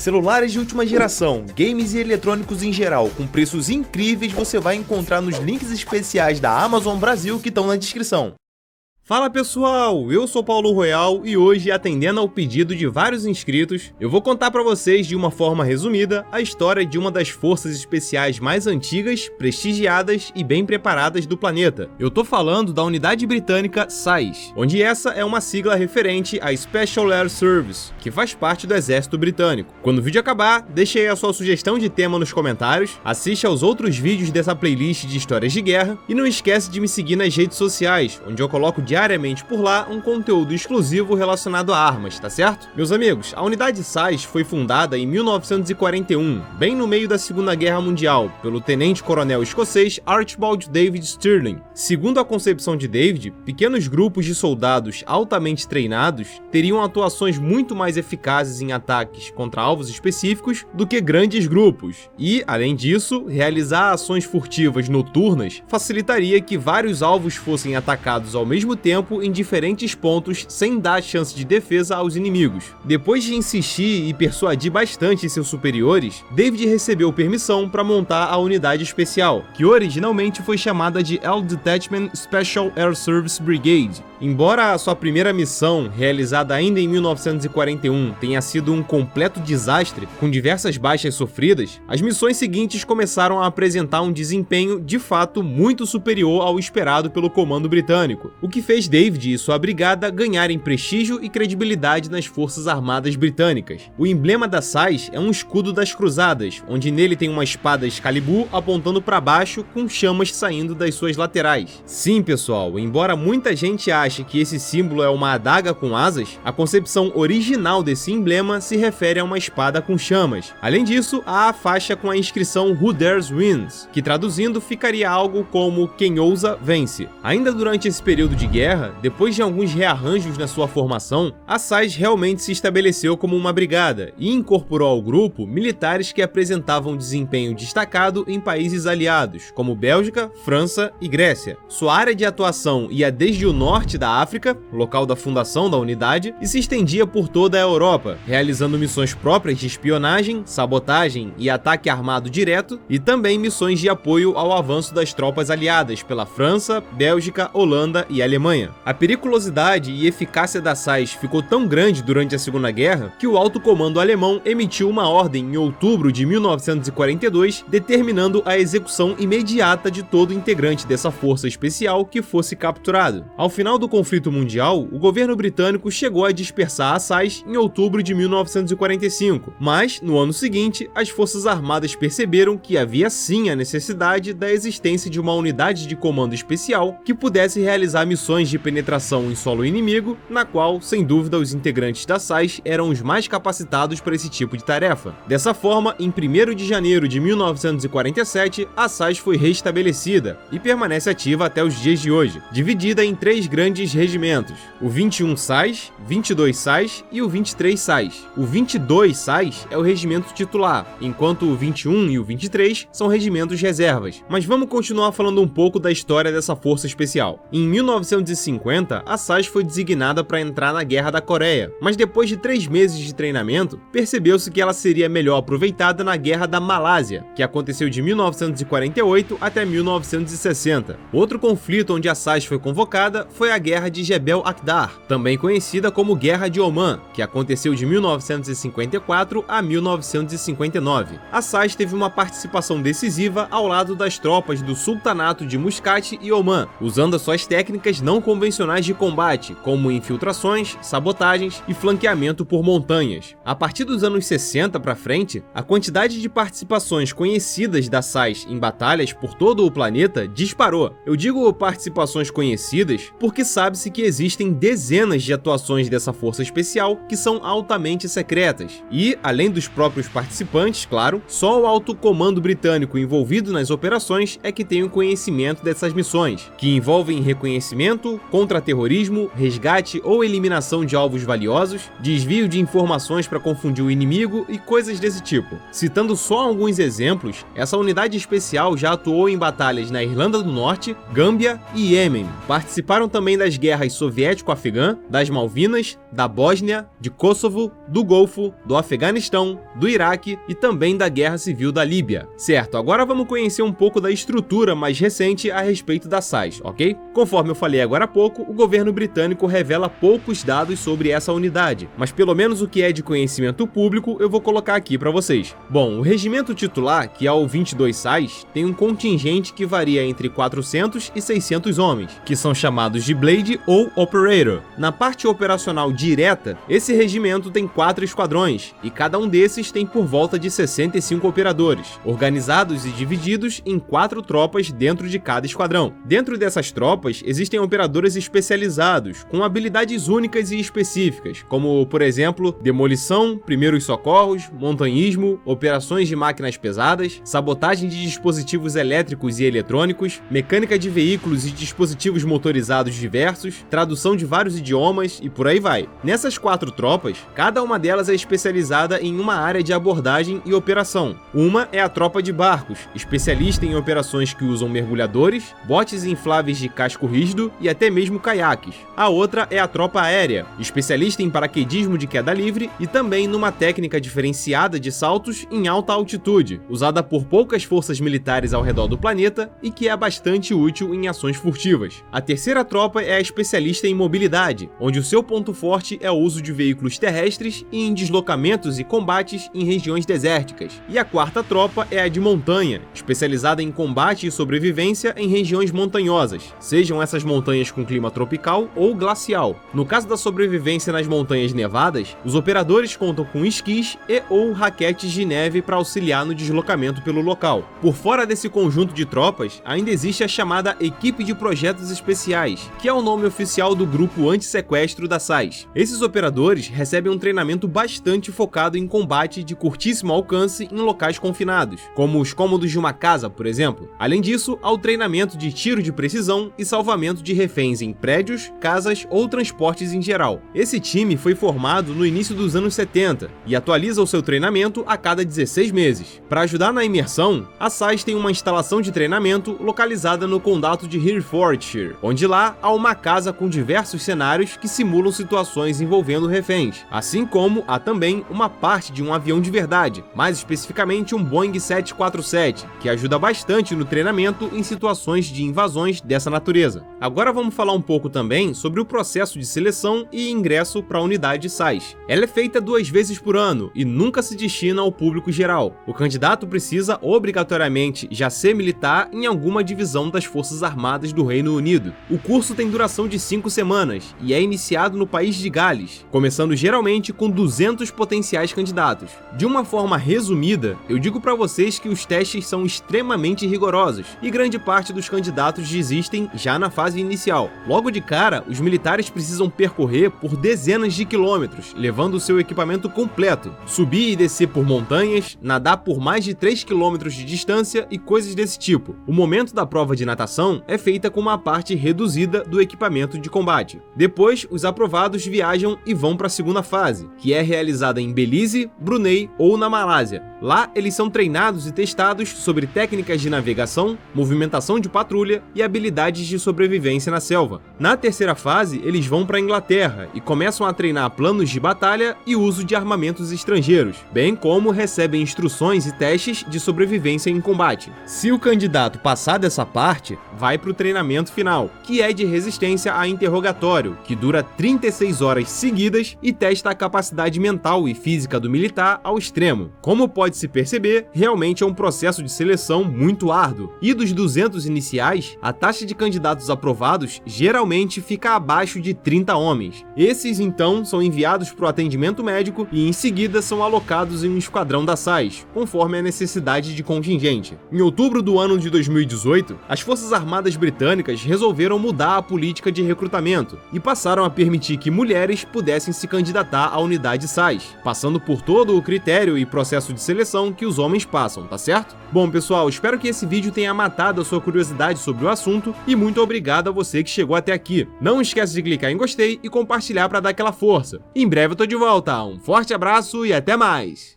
Celulares de última geração, games e eletrônicos em geral, com preços incríveis, você vai encontrar nos links especiais da Amazon Brasil que estão na descrição. Fala pessoal, eu sou Paulo Royal e hoje, atendendo ao pedido de vários inscritos, eu vou contar para vocês de uma forma resumida a história de uma das forças especiais mais antigas, prestigiadas e bem preparadas do planeta. Eu tô falando da unidade britânica SAES, onde essa é uma sigla referente a Special Air Service, que faz parte do exército britânico. Quando o vídeo acabar, deixe aí a sua sugestão de tema nos comentários, assista aos outros vídeos dessa playlist de histórias de guerra e não esquece de me seguir nas redes sociais, onde eu coloco diariamente por lá um conteúdo exclusivo relacionado a armas, tá certo? Meus amigos, a unidade SAES foi fundada em 1941, bem no meio da Segunda Guerra Mundial, pelo tenente-coronel escocês Archibald David Stirling. Segundo a concepção de David, pequenos grupos de soldados altamente treinados teriam atuações muito mais eficazes em ataques contra alvos específicos do que grandes grupos, e, além disso, realizar ações furtivas noturnas facilitaria que vários alvos fossem atacados ao mesmo tempo em diferentes pontos sem dar chance de defesa aos inimigos. Depois de insistir e persuadir bastante seus superiores, David recebeu permissão para montar a unidade especial, que originalmente foi chamada de L Detachment Special Air Service Brigade. Embora a sua primeira missão, realizada ainda em 1941, tenha sido um completo desastre, com diversas baixas sofridas, as missões seguintes começaram a apresentar um desempenho de fato muito superior ao esperado pelo comando britânico, o que fez David e sua brigada ganharem prestígio e credibilidade nas forças armadas britânicas. O emblema da SAES é um escudo das cruzadas, onde nele tem uma espada Excalibur apontando para baixo com chamas saindo das suas laterais. Sim, pessoal, embora muita gente ache que esse símbolo é uma adaga com asas, a concepção original desse emblema se refere a uma espada com chamas. Além disso, há a faixa com a inscrição Who Dares Wins, que traduzindo ficaria algo como Quem ousa vence. Ainda durante esse período de guerra, depois de alguns rearranjos na sua formação, a SAES realmente se estabeleceu como uma brigada e incorporou ao grupo militares que apresentavam desempenho destacado em países aliados, como Bélgica, França e Grécia. Sua área de atuação ia desde o norte da África, local da fundação da unidade, e se estendia por toda a Europa, realizando missões próprias de espionagem, sabotagem e ataque armado direto, e também missões de apoio ao avanço das tropas aliadas pela França, Bélgica, Holanda e Alemanha. A periculosidade e eficácia da SAES ficou tão grande durante a Segunda Guerra que o alto comando alemão emitiu uma ordem em outubro de 1942 determinando a execução imediata de todo integrante dessa força especial que fosse capturado. Ao final do conflito mundial, o governo britânico chegou a dispersar a SAES em outubro de 1945, mas, no ano seguinte, as forças armadas perceberam que havia sim a necessidade da existência de uma unidade de comando especial que pudesse realizar missões de penetração em solo inimigo, na qual, sem dúvida, os integrantes da SAES eram os mais capacitados para esse tipo de tarefa. Dessa forma, em 1º de janeiro de 1947, a SAES foi restabelecida e permanece ativa até os dias de hoje, dividida em 3 grandes regimentos: o 21 SAES, 22 SAES e o 23 SAES. O 22 SAES é o regimento titular, enquanto o 21 e o 23 são regimentos reservas. Mas vamos continuar falando um pouco da história dessa força especial. Em 1950, a SAES foi designada para entrar na Guerra da Coreia, mas depois de 3 meses de treinamento, percebeu-se que ela seria melhor aproveitada na Guerra da Malásia, que aconteceu de 1948 até 1960. Outro conflito onde a SAES foi convocada foi a Guerra de Jebel Akhdar, também conhecida como Guerra de Omã, que aconteceu de 1954 a 1959. A SAES teve uma participação decisiva ao lado das tropas do Sultanato de Muscat e Omã, usando as suas técnicas não convencionais de combate, como infiltrações, sabotagens e flanqueamento por montanhas. A partir dos anos 60 para frente, a quantidade de participações conhecidas da SAES em batalhas por todo o planeta disparou. Eu digo participações conhecidas porque sabe-se que existem dezenas de atuações dessa força especial que são altamente secretas. E, além dos próprios participantes, claro, só o alto comando britânico envolvido nas operações é que tem o conhecimento dessas missões, que envolvem reconhecimento, treinamento, contra-terrorismo, resgate ou eliminação de alvos valiosos, desvio de informações para confundir o inimigo e coisas desse tipo. Citando só alguns exemplos, essa unidade especial já atuou em batalhas na Irlanda do Norte, Gâmbia e Iêmen. Participaram também das guerras soviético-afegã, das Malvinas, da Bósnia, de Kosovo, do Golfo, do Afeganistão, do Iraque e também da Guerra Civil da Líbia. Certo, agora vamos conhecer um pouco da estrutura mais recente a respeito da SAES, ok? Conforme eu falei agora há pouco, o governo britânico revela poucos dados sobre essa unidade, mas pelo menos o que é de conhecimento público eu vou colocar aqui para vocês. Bom, o regimento titular, que é o 22 SAES, tem um contingente que varia entre 400 e 600 homens, que são chamados de Blade ou Operator. Na parte operacional direta, esse regimento tem 4 esquadrões, e cada um desses tem por volta de 65 operadores, organizados e divididos em 4 tropas dentro de cada esquadrão. Dentro dessas tropas, existem operadores especializados, com habilidades únicas e específicas, como, por exemplo, demolição, primeiros socorros, montanhismo, operações de máquinas pesadas, sabotagem de dispositivos elétricos e eletrônicos, mecânica de veículos e dispositivos motorizados diversos, tradução de vários idiomas e por aí vai. Nessas 4 tropas, cada uma delas é especializada em uma área de abordagem e operação. Uma é a tropa de barcos, especialista em operações que usam mergulhadores, botes infláveis de casco rígido e até mesmo caiaques. A outra é a tropa aérea, especialista em paraquedismo de queda livre e também numa técnica diferenciada de saltos em alta altitude, usada por poucas forças militares ao redor do planeta e que é bastante útil em ações furtivas. A terceira tropa é a especialista em mobilidade, onde o seu ponto forte é o uso de veículos terrestres e em deslocamentos e combates em regiões desérticas. E a quarta tropa é a de montanha, especializada em combate e sobrevivência em regiões montanhosas, sejam essas montanhas com clima tropical ou glacial. No caso da sobrevivência nas montanhas nevadas, os operadores contam com esquis e ou raquetes de neve para auxiliar no deslocamento pelo local. Por fora desse conjunto de tropas, ainda existe a chamada Equipe de Projetos Especiais, que é o nome oficial do grupo anti-sequestro da SAES. Esses operadores recebem um treinamento bastante focado em combate de curtíssimo alcance em locais confinados, como os cômodos de uma casa, por exemplo. Além disso, há o treinamento de tiro de precisão e salvamento de reféns em prédios, casas ou transportes em geral. Esse time foi formado no início dos anos 70 e atualiza o seu treinamento a cada 16 meses. Para ajudar na imersão, a SAES tem uma instalação de treinamento localizada no condado de Herefordshire, onde lá há uma casa com diversos cenários que simulam situações envolvendo reféns, assim como há também uma parte de um avião de verdade, mais especificamente um Boeing 747, que ajuda bastante no treinamento em situações de invasões dessa natureza. Agora vamos falar um pouco também sobre o processo de seleção e ingresso para a unidade SAES. Ela é feita 2 vezes por ano e nunca se destina ao público geral. O candidato precisa obrigatoriamente já ser militar em alguma divisão das Forças Armadas do Reino Unido. O curso tem duração de 5 semanas e é iniciado no país de Gales, começando geralmente com 200 potenciais candidatos. De uma forma resumida, eu digo para vocês que os testes são extremamente rigorosos e grande parte dos candidatos desistem já na fase inicial. Logo de cara, os militares precisam percorrer por dezenas de quilômetros, levando o seu equipamento completo, subir e descer por montanhas, nadar por mais de 3 quilômetros de distância e coisas desse tipo. O momento da prova de natação é feita com uma parte reduzida do equipamento de combate. Depois, os aprovados viajam e vão para a segunda fase, que é realizada em Belize, Brunei ou na Malásia. Lá, eles são treinados e testados sobre técnicas de navegação, movimentação de patrulha e habilidades de sobrevivência na selva. Na terceira fase, eles vão para a Inglaterra e começam a treinar planos de batalha e uso de armamentos estrangeiros, bem como recebem instruções e testes de sobrevivência em combate. Se o candidato passar dessa parte, vai para o treinamento final, que é de resistência a interrogatório, que dura 36 horas seguidas e testa a capacidade mental e física do militar ao extremo. Como pode-se perceber, realmente é um processo de seleção muito árduo, e dos 200 iniciais, a taxa de candidatos aprovados geralmente fica abaixo de 30 homens. Esses, então, são enviados para o atendimento médico e em seguida são alocados em um esquadrão da SAES, conforme a necessidade de contingente. Em outubro do ano de 2018, as Forças Armadas Britânicas resolveram mudar a política de recrutamento e passaram a permitir que mulheres pudessem se candidatar à unidade SAES, passando por todo o critério e processo de seleção que os homens passam, tá certo? Bom, pessoal, espero que esse vídeo tenha matado a sua curiosidade sobre o assunto e muito obrigado a você você que chegou até aqui. Não esquece de clicar em gostei e compartilhar para dar aquela força. Em breve eu tô de volta, um forte abraço e até mais!